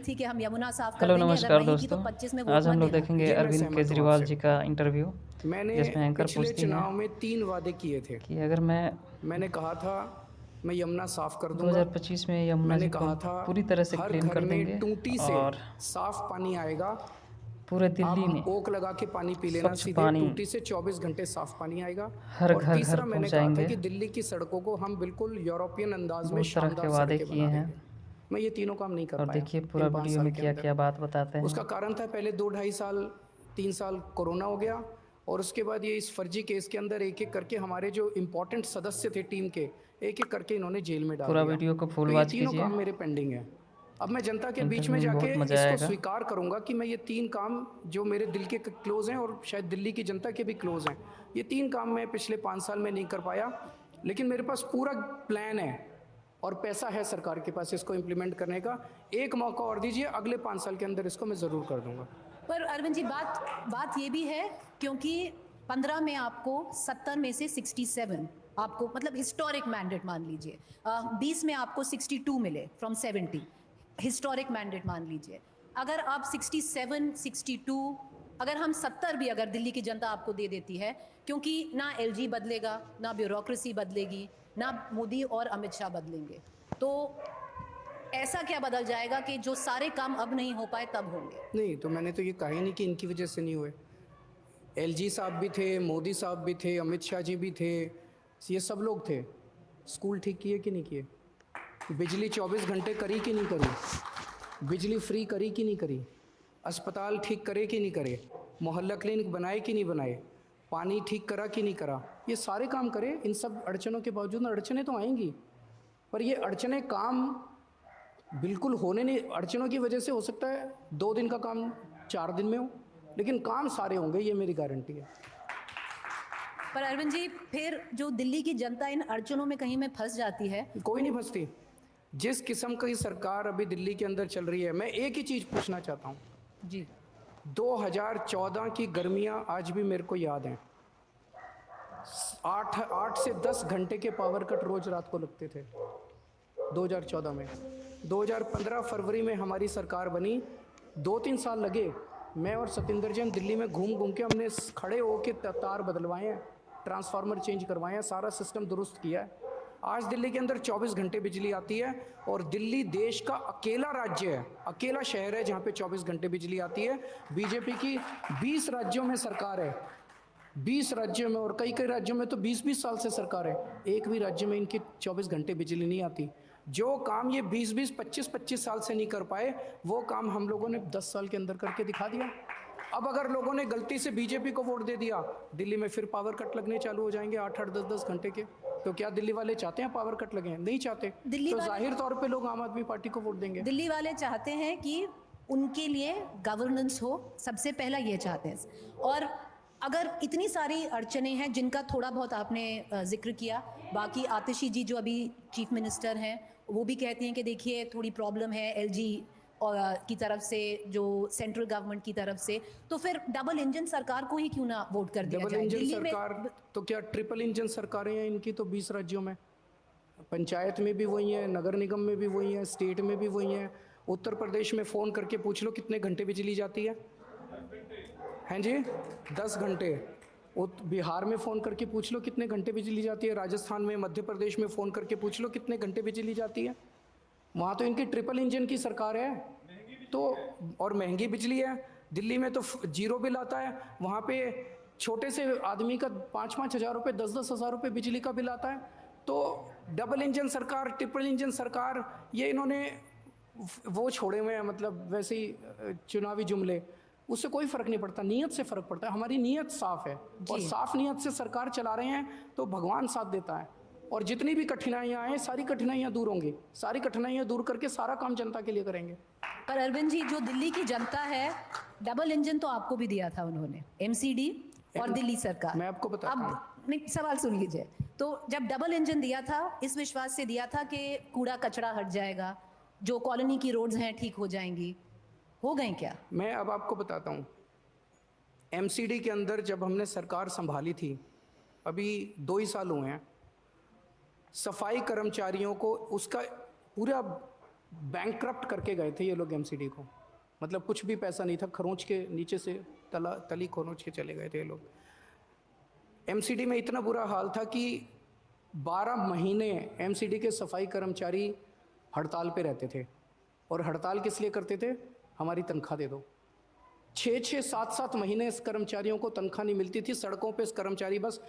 थी कि हम यमुना साफ कर हेलो देंगे, अगर नमस्कार नहीं की तो दोस्तों। 25 में आज वोट मत हम लोग देना। देखेंगे जी, मैं अरविंद सहमत हूँ केजरीवाल आपसे। जी का इंटरव्यू, मैंने जिसमें एंकर पिछले पूछती हैं चुनाव में 3 वादे किए थे। कि अगर मैं मैंने कहा था मैं यमुना साफ कर दूंगा। 2025 में यमुना मैंने जी को कहा था पूरी तरह से हर क्लीन घर कर में देंगे टूटी से और साफ पानी आएगा। पूरे आप दिल्ली में ओक लगा के पानी पी लेना, स्वच्छ सीधे पानी टूटी से 24 घंटे साफ पानी आएगा। हर और घर घर तीसरा मैंने कहा था पहुंचाएंगे। कि दिल्ली की सड़कों को हम बिल्कुल यूरोपियन अंदाज में बहुत तरह के शानदार वादे सड़कें किए बना हैं देंगे। मैं ये तीनों काम नहीं कर और पाया देखिए पूरा इन 5 वीडियो साल में के क्या अंदर। क्या बात बताते उसका हैं। कारण था पहले 2 ढाई साल 3 साल कोरोना हो गया, और उसके बाद ये इस फर्जी केस के अंदर एक एक करके हमारे जो इम्पोर्टेंट सदस्य थे टीम के, एक एक करके इन्होंने जेल में डाल पूरा दिया। वीडियो को फुल तो ये वॉच तीनों कीजिए। काम मेरे पेंडिंग है। अब मैं जनता के बीच में इंटरव्यू में जाके बहुत मज़ा इसको आएगा। स्वीकार करूंगा कि मैं ये 3 काम जो मेरे दिल के क्लोज हैं और शायद दिल्ली की जनता के भी क्लोज हैं, ये 3 काम मैं पिछले 5 साल में नहीं कर पाया। लेकिन मेरे पास पूरा प्लान है और पैसा है सरकार के पास इसको इम्प्लीमेंट करने का। एक मौका और दीजिए, अगले 5 साल के अंदर इसको मैं ज़रूर कर दूंगा। पर अरविंद जी, बात बात ये भी है, क्योंकि 15 में आपको 70 में से 67 आपको, मतलब हिस्टोरिक मैंडेट मान लीजिए, 20 में आपको 62 मिले फ्रॉम 70, हिस्टोरिक मैंडेट मान लीजिए। अगर आप 67, 62, अगर हम 70 भी अगर दिल्ली की जनता आपको दे देती है, क्योंकि ना एलजी बदलेगा, ना ब्यूरोक्रेसी बदलेगी, ना मोदी और अमित शाह बदलेंगे, तो ऐसा क्या बदल जाएगा कि जो सारे काम अब नहीं हो पाए तब होंगे? नहीं, तो मैंने तो ये कहा ही नहीं कि इनकी वजह से नहीं हुए। एलजी साहब भी थे, मोदी साहब भी थे, अमित शाह जी भी थे, ये सब लोग थे। स्कूल ठीक किए कि नहीं किए? बिजली 24 घंटे करी कि नहीं करी? बिजली फ्री करी कि नहीं करी? अस्पताल ठीक करे कि नहीं करे? मोहल्ला क्लिनिक बनाए कि नहीं बनाए? पानी ठीक करा कि नहीं करा? ये सारे काम करे। इन सब अड़चनों के बावजूद अड़चनें तो आएंगी, पर ये अड़चनें काम बिल्कुल होने नहीं। अड़चनों की वजह से हो सकता है 2 दिन का काम 4 दिन में हो, लेकिन काम सारे होंगे, ये मेरी गारंटी है। पर अरविंद जी, फिर जो दिल्ली की जनता इन अड़चनों में कहीं में फंस जाती है। कोई नहीं फंसती। जिस किस्म की सरकार अभी दिल्ली के अंदर चल रही है, मैं एक ही चीज़ पूछना चाहता हूँ। जी, 2014 की गर्मियाँ आज भी मेरे को याद हैं। 8 से 10 घंटे के पावर कट रोज रात को लगते थे 2014 में। 2015 फरवरी में हमारी सरकार बनी, 2-3 साल लगे। मैं और सतिंदर जैन दिल्ली में घूम घूम के हमने खड़े होके तार बदलवाए हैं, ट्रांसफार्मर चेंज करवाए हैं, सारा सिस्टम दुरुस्त किया है। आज दिल्ली के अंदर 24 घंटे बिजली आती है, और दिल्ली देश का अकेला राज्य है, अकेला शहर है जहाँ पे 24 घंटे बिजली आती है। बीजेपी की 20 राज्यों में सरकार है, 20 राज्यों में, और कई कई राज्यों में तो 20-20 साल से सरकार है। एक भी राज्य में इनकी 24 घंटे बिजली नहीं आती। जो काम ये 20-20, 25-25 साल से नहीं कर पाए, वो काम हम लोगों ने 10 साल के अंदर करके दिखा दिया। अब अगर लोगों ने गलती से बीजेपी को वोट दे दिया, दिल्ली में फिर पावर कट लगने चालू हो जाएंगे 8-8, 10-10 घंटे के। तो क्या दिल्ली वाले चाहते हैं पावर कट लगे? नहीं चाहते। दिल्ली तो वाले, जाहिर तौर पे लोग आम आदमी पार्टी को वोट देंगे। दिल्ली वाले चाहते हैं कि उनके लिए गवर्नेंस हो, सबसे पहला ये चाहते हैं। और अगर इतनी सारी अड़चनें हैं जिनका थोड़ा बहुत आपने जिक्र किया, बाकी आतिशी जी जो अभी चीफ मिनिस्टर हैं, वो भी कहती हैं कि देखिए थोड़ी प्रॉब्लम है एलजी की तरफ से, जो सेंट्रल गवर्नमेंट की तरफ से, तो फिर डबल इंजन सरकार को ही क्यों ना वोट कर दिया डबल जाए इंजन दिल्ली सरकार में। तो क्या ट्रिपल इंजन सरकारें हैं इनकी तो 20 राज्यों में। पंचायत में भी वही है, नगर निगम में भी वही है, स्टेट में भी वही है। उत्तर प्रदेश में फ़ोन करके पूछ लो कितने घंटे बिजली जाती है। हैं जी? 10 घंटे। बिहार में फ़ोन करके पूछ लो कितने घंटे बिजली जाती है। राजस्थान में, मध्य प्रदेश में फ़ोन करके पूछ लो कितने घंटे बिजली जाती है। वहाँ तो इनकी ट्रिपल इंजन की सरकार है, तो और महंगी बिजली है। दिल्ली में तो जीरो बिल आता है, वहाँ पे छोटे से आदमी का 5-5 हज़ार रुपये, 10-10 हज़ार रुपये बिजली का बिल आता है। तो डबल इंजन सरकार, ट्रिपल इंजन सरकार, ये इन्होंने वो छोड़े हुए हैं, मतलब वैसे ही चुनावी जुमले। उससे कोई फ़र्क नहीं पड़ता, नीयत से फ़र्क पड़ता है। हमारी नीयत साफ़ है, और साफ़ नीयत से सरकार चला रहे हैं तो भगवान साथ देता है। और जितनी भी कठिनाइयाँ आए, सारी कठिनाइयाँ दूर होंगी। सारी कठिनाइयाँ दूर करके सारा काम जनता के लिए करेंगे। पर अरविंद जी, जो दिल्ली की जनता है, डबल इंजन तो आपको भी दिया था उन्होंने, एमसीडी और दिल्ली सरकार। मैं आपको बताता हूँ। अब नहीं, सवाल सुन लीजिए। तो जब डबल इंजन दिया था, इस विश्वास से दिया था कि कूड़ा कचरा हट जाएगा, जो कॉलोनी की रोड्स हैं ठीक हो जाएंगी, हो गए क्या? मैं अब आपको बताता हूँ। एमसीडी के अंदर जब हमने सरकार संभाली थी, अभी 2 ही साल हुए हैं, सफाई कर्मचारियों को उसका पूरा बैंकक्रप्ट करके गए थे ये लोग एमसीडी को, मतलब कुछ भी पैसा नहीं था, खरोंच के नीचे से तली खरोंच के चले गए थे ये लोग। एमसीडी में इतना बुरा हाल था कि 12 महीने एमसीडी के सफाई कर्मचारी हड़ताल पे रहते थे। और हड़ताल किस लिए करते थे? हमारी तनख्वाह दे दो। 6-6, 7-7 महीने इस कर्मचारियों को तनख्वाह नहीं मिलती थी। सड़कों पे इस कर्मचारी बस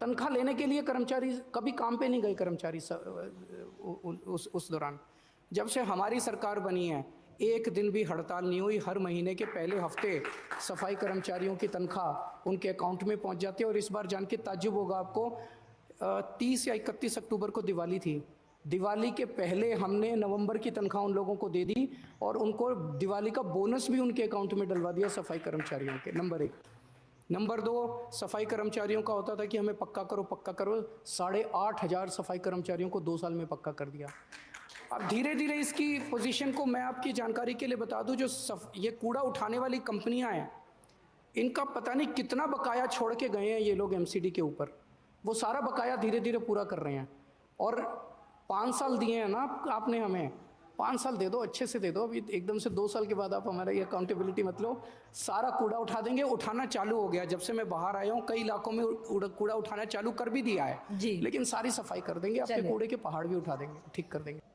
तनख्वाह लेने के लिए, कर्मचारी कभी काम पे नहीं गए कर्मचारी उस दौरान। जब से हमारी सरकार बनी है एक दिन भी हड़ताल नहीं हुई। हर महीने के पहले हफ्ते सफाई कर्मचारियों की तनख्वाह उनके अकाउंट में पहुंच जाती है। और इस बार जान के ताज्जुब होगा आपको, 30 या 31 अक्टूबर को दिवाली थी, दिवाली के पहले हमने नवंबर की तनख्वाह उन लोगों को दे दी और उनको दिवाली का बोनस भी उनके अकाउंट में डलवा दिया सफाई कर्मचारियों के। नंबर 1। नंबर 2, सफाई कर्मचारियों का होता था कि हमें पक्का करो पक्का करो, 8,500 सफाई कर्मचारियों को 2 साल में पक्का कर दिया। अब धीरे धीरे इसकी पोजीशन को मैं आपकी जानकारी के लिए बता दूं, जो ये कूड़ा उठाने वाली कंपनियां हैं, इनका पता नहीं कितना बकाया छोड़ के गए हैं ये लोग एमसीडी के ऊपर। वो सारा बकाया धीरे धीरे पूरा कर रहे हैं। और 5 साल दिए हैं ना आपने हमें, 5 साल दे दो, अच्छे से दे दो। अभी एकदम से 2 साल के बाद आप हमारा ये अकाउंटेबिलिटी मत लो। सारा कूड़ा उठा देंगे। उठाना चालू हो गया, जब से मैं बाहर आया हूँ कई इलाकों में कूड़ा उठाना चालू कर भी दिया है जी। लेकिन सारी सफाई कर देंगे, आपके चलिए। कूड़े के पहाड़ भी उठा देंगे, ठीक कर देंगे।